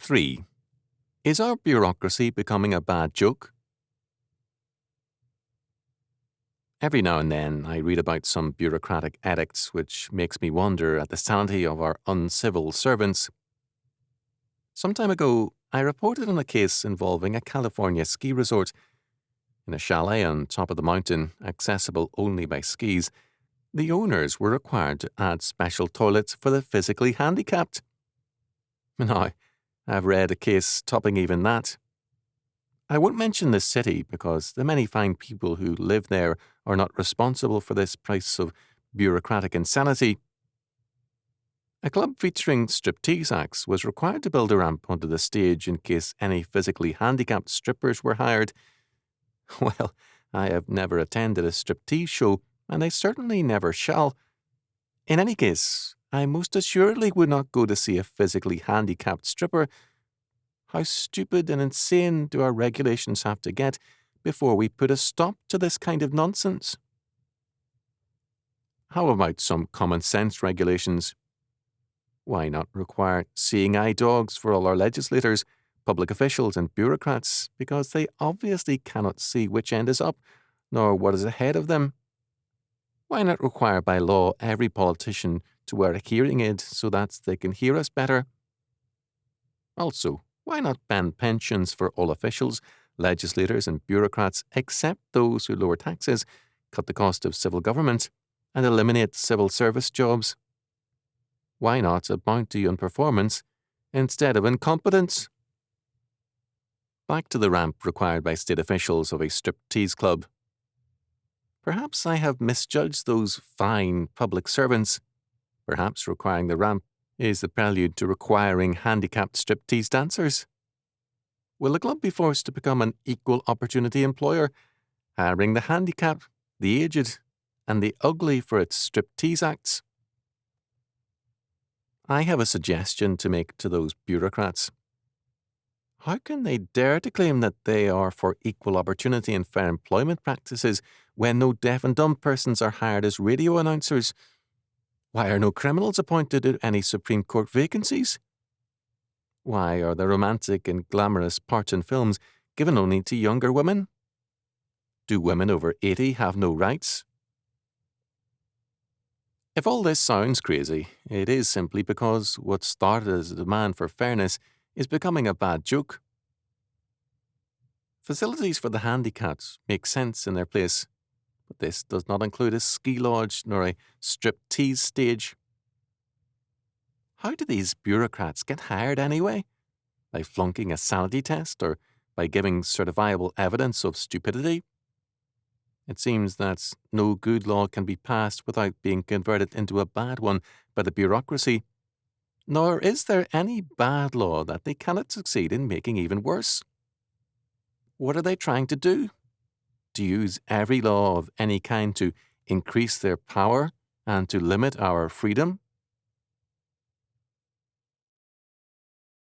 3. Is our bureaucracy becoming a bad joke? Every now and then I read about some bureaucratic edicts which makes me wonder at the sanity of our uncivil servants. Some time ago, I reported on a case involving a California ski resort. In a chalet on top of the mountain, accessible only by skis, the owners were required to add special toilets for the physically handicapped. Now, I've read a case topping even that. I won't mention this city because the many fine people who live there are not responsible for this price of bureaucratic insanity. A club featuring striptease acts was required to build a ramp onto the stage in case any physically handicapped strippers were hired. Well, I have never attended a striptease show, and I certainly never shall. In any case, I most assuredly would not go to see a physically handicapped stripper. How stupid and insane do our regulations have to get before we put a stop to this kind of nonsense? How about some common sense regulations? Why not require seeing eye dogs for all our legislators, public officials, and bureaucrats, because they obviously cannot see which end is up, nor what is ahead of them? Why not require by law every politician to wear a hearing aid so that they can hear us better? Also, why not ban pensions for all officials, legislators, and bureaucrats except those who lower taxes, cut the cost of civil government, and eliminate civil service jobs? Why not a bounty on performance instead of incompetence? Back to the ramp required by state officials of a striptease club. Perhaps I have misjudged those fine public servants. Perhaps requiring the ramp is the prelude to requiring handicapped striptease dancers. Will the club be forced to become an equal opportunity employer, hiring the handicapped, the aged, and the ugly for its striptease acts? I have a suggestion to make to those bureaucrats. How can they dare to claim that they are for equal opportunity and fair employment practices when no deaf and dumb persons are hired as radio announcers? Why are no criminals appointed to any Supreme Court vacancies? Why are the romantic and glamorous parts in films given only to younger women? Do women over 80 have no rights? If all this sounds crazy, it is simply because what started as a demand for fairness is becoming a bad joke. Facilities for the handicapped make sense in their place, but this does not include a ski lodge nor a striptease stage. How do these bureaucrats get hired anyway? By flunking a sanity test or by giving certifiable evidence of stupidity? It seems that no good law can be passed without being converted into a bad one by the bureaucracy, nor is there any bad law that they cannot succeed in making even worse. What are they trying to do? To use every law of any kind to increase their power and to limit our freedom?